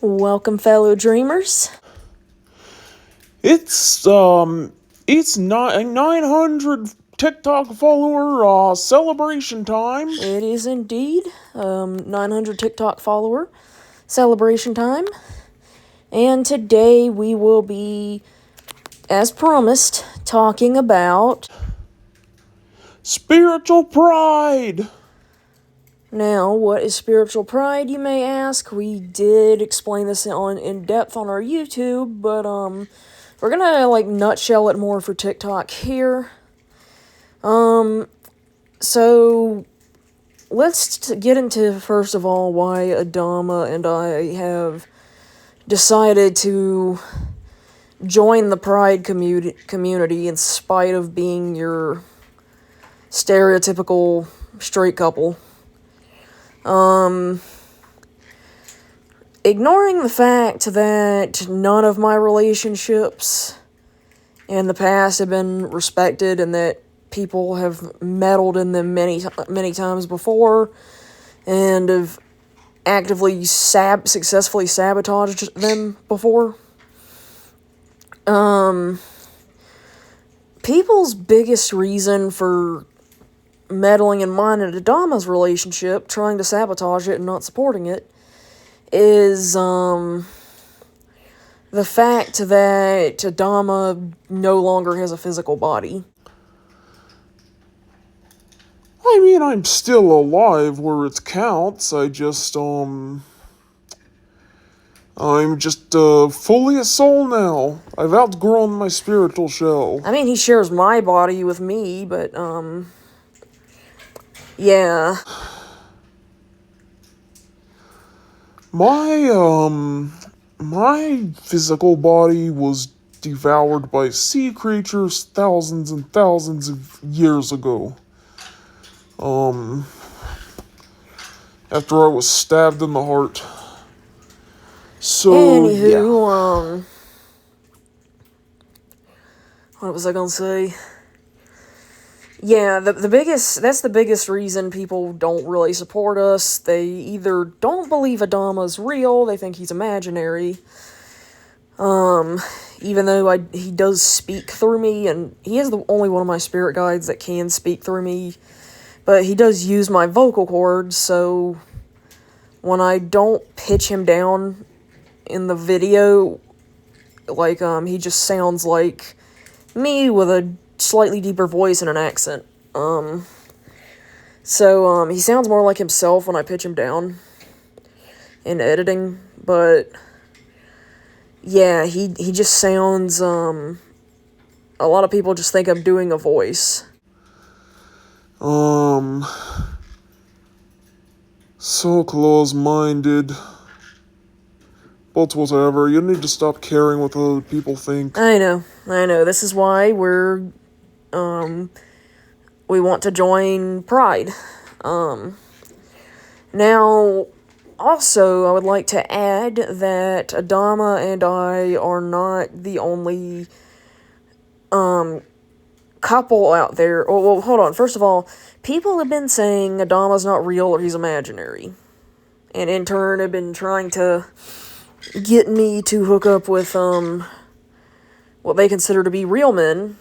Welcome, fellow dreamers. It's not 900 TikTok follower celebration time. It is indeed 900 TikTok follower celebration time. And today we will be, as promised, talking about... Spiritual pride. Now, what is spiritual pride, you may ask? We did explain this in depth on our YouTube, but we're gonna nutshell it more for TikTok here. So let's get into, first of all, why Adama and I have decided to join the Pride community in spite of being your stereotypical straight couple. Ignoring the fact that none of my relationships in the past have been respected and that people have meddled in them many times before and have actively successfully sabotaged them before. People's biggest reason for meddling in mine and Adama's relationship, trying to sabotage it and not supporting it, is the fact that Adama no longer has a physical body. I mean, I'm still alive where it counts. I'm just fully a soul now. I've outgrown my spiritual shell. I mean, he shares my body with me, but, yeah. My physical body was devoured by sea creatures thousands and thousands of years ago. After I was stabbed in the heart. So, Anywho, what was I gonna say? Yeah, that's the biggest reason people don't really support us. They either don't believe Adama's real, they think he's imaginary. Even though he does speak through me, and he is the only one of my spirit guides that can speak through me. But he does use my vocal cords, so when I don't pitch him down in the video, he just sounds like me with a slightly deeper voice and an accent. So he sounds more like himself when I pitch him down in editing, but yeah, he just sounds, a lot of people just think I'm doing a voice. So close-minded. But whatever, you need to stop caring what other people think. I know. This is why we want to join Pride. Now, also, I would like to add that Adama and I are not the only, couple out there. Well, hold on. First of all, people have been saying Adama's not real or he's imaginary. And in turn have been trying to get me to hook up with, what they consider to be real men.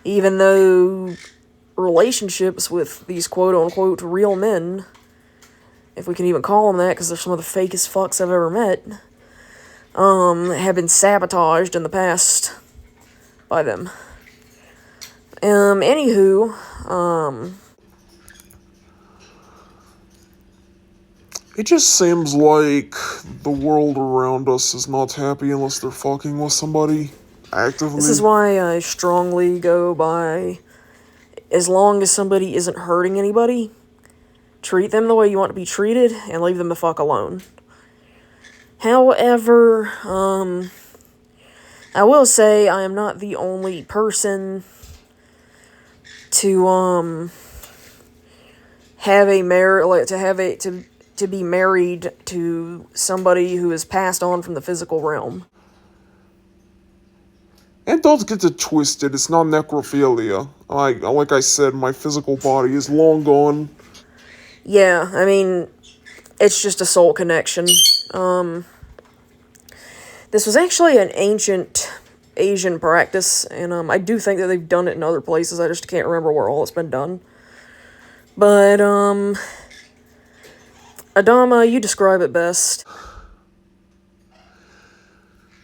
Even though relationships with these quote-unquote real men, if we can even call them that, because they're some of the fakest fucks I've ever met, have been sabotaged in the past by them. Anywho, it just seems like the world around us is not happy unless they're fucking with somebody actively. This is why I strongly go by, as long as somebody isn't hurting anybody, treat them the way you want to be treated, and leave them the fuck alone. However, I will say I am not the only person to be married to somebody who has passed on from the physical realm. And don't get it twisted, it's not necrophilia. Like I said, my physical body is long gone. Yeah, I mean, it's just a soul connection. This was actually an ancient Asian practice, and I do think that they've done it in other places. I just can't remember where all it's been done. But Adama, you describe it best.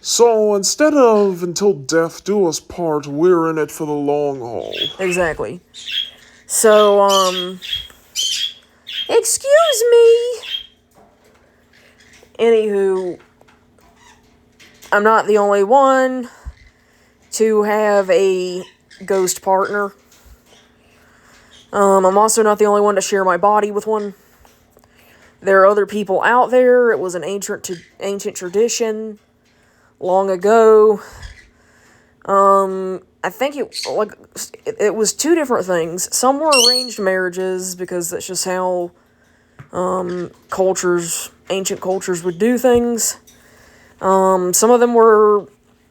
So instead of until death do us part, we're in it for the long haul. Exactly. So, excuse me. Anywho, I'm not the only one to have a ghost partner. I'm also not the only one to share my body with one. There are other people out there. It was an ancient tradition long ago. I think it was two different things. Some were arranged marriages because that's just how ancient cultures would do things. Some of them were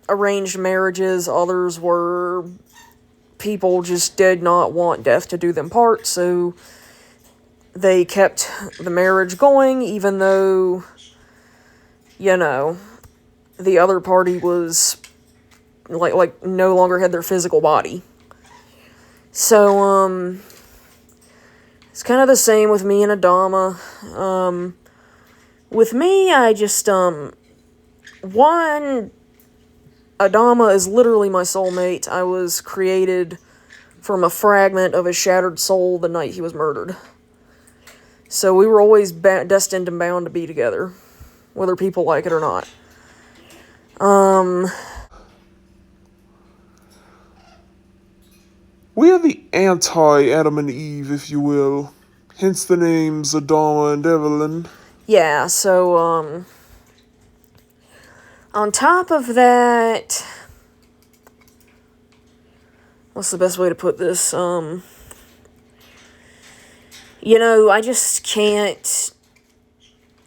arranged marriages. Others were people just did not want death to do them part, so they kept the marriage going, even though, the other party was like no longer had their physical body. So, it's kind of the same with me and Adama. With me, I just, one, Adama is literally my soulmate. I was created from a fragment of his shattered soul the night he was murdered. So we were always destined and bound to be together, whether people like it or not. We are the anti-Adam and Eve, if you will. Hence the names Adama and Evelyn. Yeah, so, on top of that, what's the best way to put this? I just can't.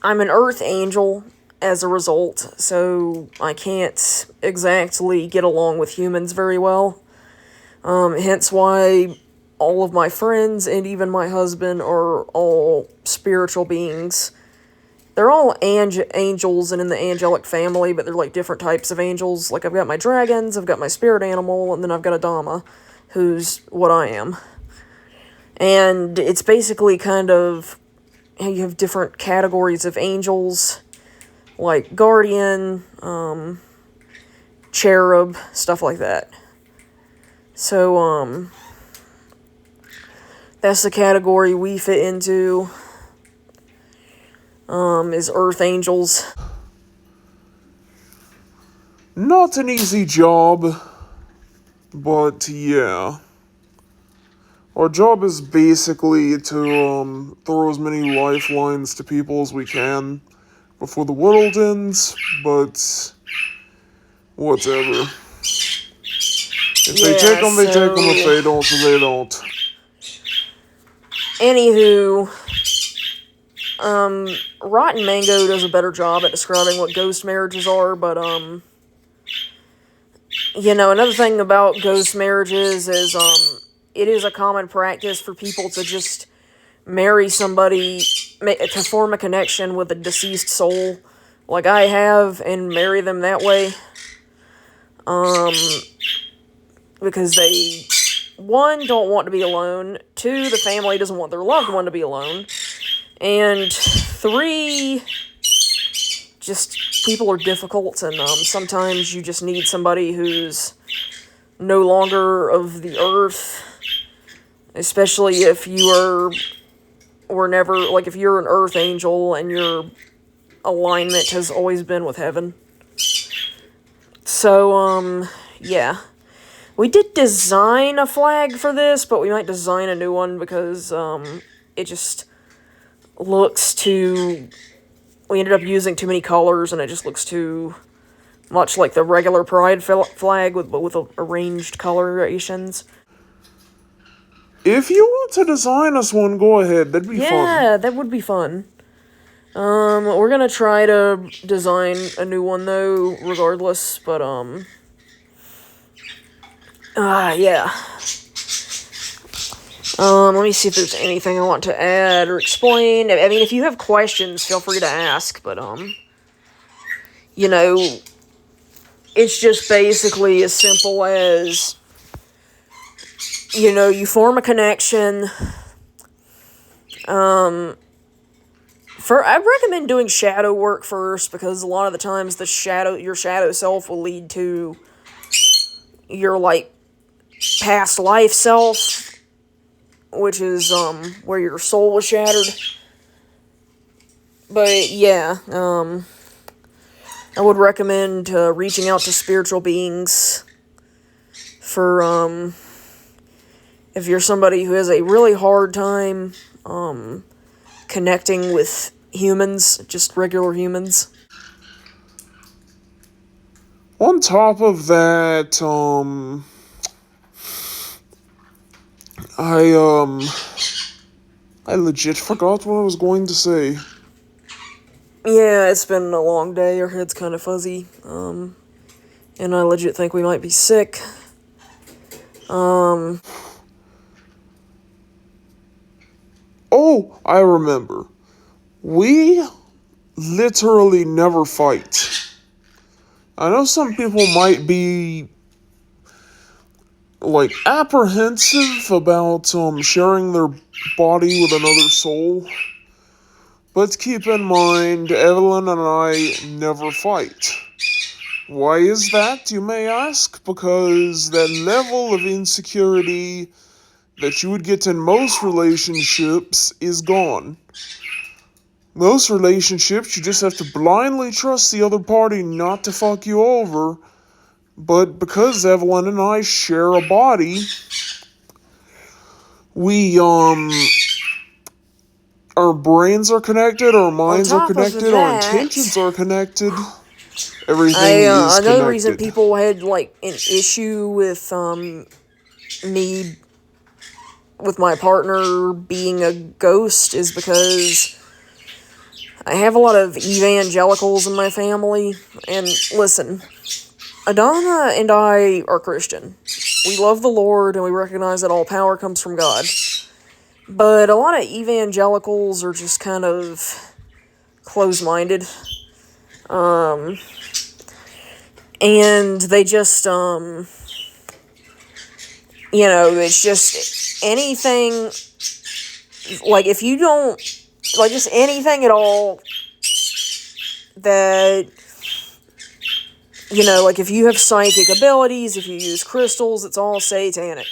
I'm an earth angel as a result, so I can't exactly get along with humans very well. Hence why all of my friends and even my husband are all spiritual beings. They're all angels and in the angelic family, but they're like different types of angels. Like I've got my dragons, I've got my spirit animal, and then I've got Adama, who's what I am. And it's basically kind of how you have different categories of angels, like guardian, cherub, stuff like that. So, that's the category we fit into, is earth angels. Not an easy job, but yeah. Our job is basically to throw as many lifelines to people as we can before the world ends, but whatever. If they take them, they take them. If they don't, they don't. Anywho, Rotten Mango does a better job at describing what ghost marriages are, but, another thing about ghost marriages is, it is a common practice for people to just marry somebody, to form a connection with a deceased soul, like I have, and marry them that way. Because they, one, don't want to be alone, two, the family doesn't want their loved one to be alone, and three, just people are difficult, and sometimes you just need somebody who's no longer of the earth, especially if you were never, like if you're an earth angel and your alignment has always been with heaven. So, yeah. We did design a flag for this, but we might design a new one because, it just looks too... We ended up using too many colors, and it just looks too much like the regular pride flag with arranged colorations. If you want to design us one, go ahead. That'd be fun. Yeah, that would be fun. We're gonna try to design a new one, though, regardless, but, yeah. Let me see if there's anything I want to add or explain. I mean, if you have questions, feel free to ask, but, you know, it's just basically as simple as, you form a connection. I recommend doing shadow work first, because a lot of the times your shadow self will lead to your, like, past life self, which is, where your soul was shattered. But, yeah, I would recommend, reaching out to spiritual beings for, if you're somebody who has a really hard time, connecting with humans, just regular humans. On top of that, I legit forgot what I was going to say. Yeah, it's been a long day. Our head's kind of fuzzy. And I legit think we might be sick. Oh, I remember. We literally never fight. I know some people might be, like, apprehensive about sharing their body with another soul. But keep in mind, Evelyn and I never fight. Why is that, you may ask? Because that level of insecurity that you would get in most relationships is gone. Most relationships, you just have to blindly trust the other party not to fuck you over. But because Evelyn and I share a body, we, our brains are connected, our minds are On top of connected, our intentions are connected. Everything is another reason connected. people had, like, an issue with, me, with my partner being a ghost is because I have a lot of evangelicals in my family. And listen, Adana and I are Christian. We love the Lord, and we recognize that all power comes from God. But a lot of evangelicals are just kind of close-minded. And they just, it's just anything, like, if you don't, like, just anything at all that, like, if you have psychic abilities, if you use crystals, it's all satanic.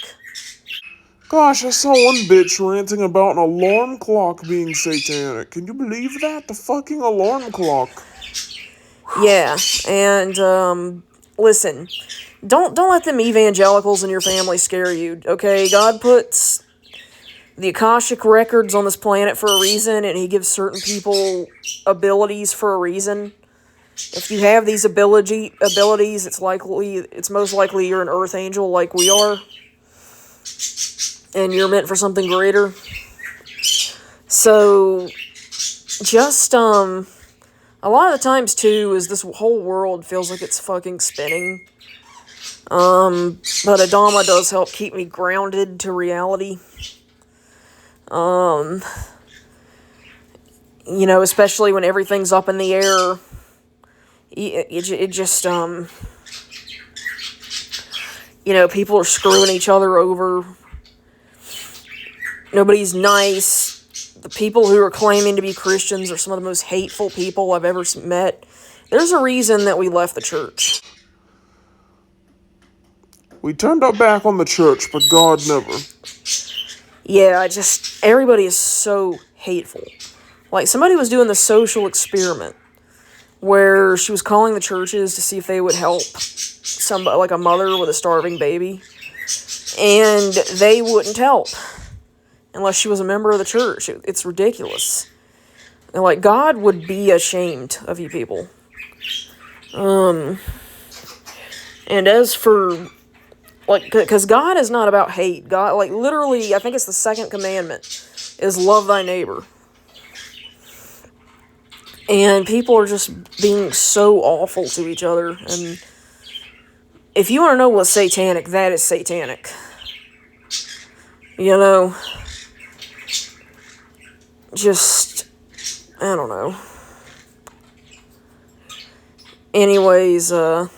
Gosh, I saw one bitch ranting about an alarm clock being satanic. Can you believe that? The fucking alarm clock. Yeah, and, listen, don't let them evangelicals in your family scare you, okay? God puts the Akashic records on this planet for a reason, and he gives certain people abilities for a reason. If you have these abilities, it's most likely you're an earth angel like we are, and you're meant for something greater. So, just, a lot of the times, too, is this whole world feels like it's fucking spinning. But Adama does help keep me grounded to reality. Especially when everything's up in the air. It just, people are screwing each other over. Nobody's nice. The people who are claiming to be Christians are some of the most hateful people I've ever met. There's a reason that we left the church. We turned our back on the church, but God never. Yeah, everybody is so hateful. Like, somebody was doing the social experiment where she was calling the churches to see if they would help somebody, like a mother with a starving baby, and they wouldn't help unless she was a member of the church. It's ridiculous. And, like, God would be ashamed of you people. And as for, like, because God is not about hate. God, like, literally, I think it's the second commandment, is love thy neighbor. And people are just being so awful to each other. And if you want to know what's satanic, that is satanic. Just, I don't know. anyways, you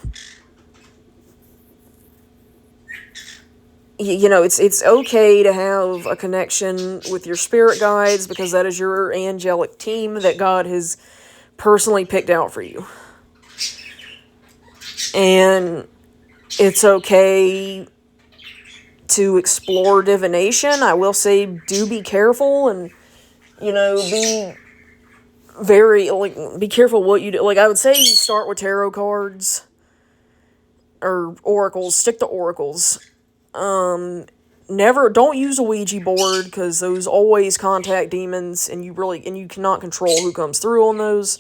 know, it's okay to have a connection with your spirit guides because that is your angelic team that God has personally picked out for you. And it's okay to explore divination. I will say, do be careful and, you know, be careful what you do. Like, I would say you start with tarot cards or oracles. Stick to oracles. Don't use a Ouija board because those always contact demons, and you cannot control who comes through on those.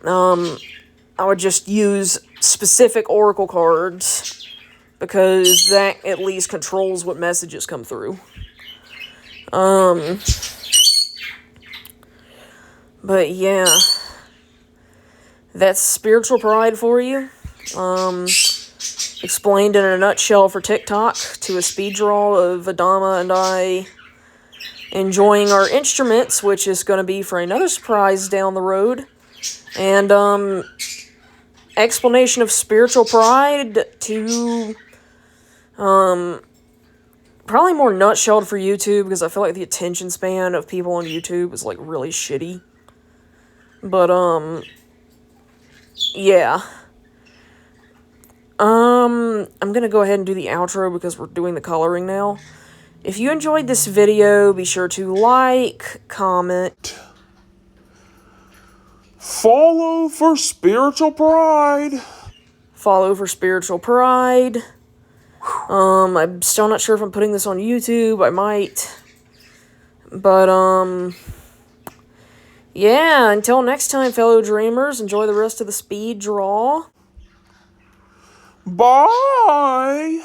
I would just use specific oracle cards because that at least controls what messages come through. But yeah, that's spiritual pride for you. Explained in a nutshell for TikTok to a speed draw of Adama and I enjoying our instruments, which is going to be for another surprise down the road. And, explanation of spiritual pride to, probably more nutshelled for YouTube, because I feel like the attention span of people on YouTube is, like, really shitty. But, yeah. I'm gonna go ahead and do the outro because we're doing the coloring now. If you enjoyed this video, be sure to like, comment, Follow for spiritual pride. follow for spiritual pride. I'm still not sure if I'm putting this on YouTube. I might. But, yeah, until next time, fellow dreamers, enjoy the rest of the speed draw. Bye.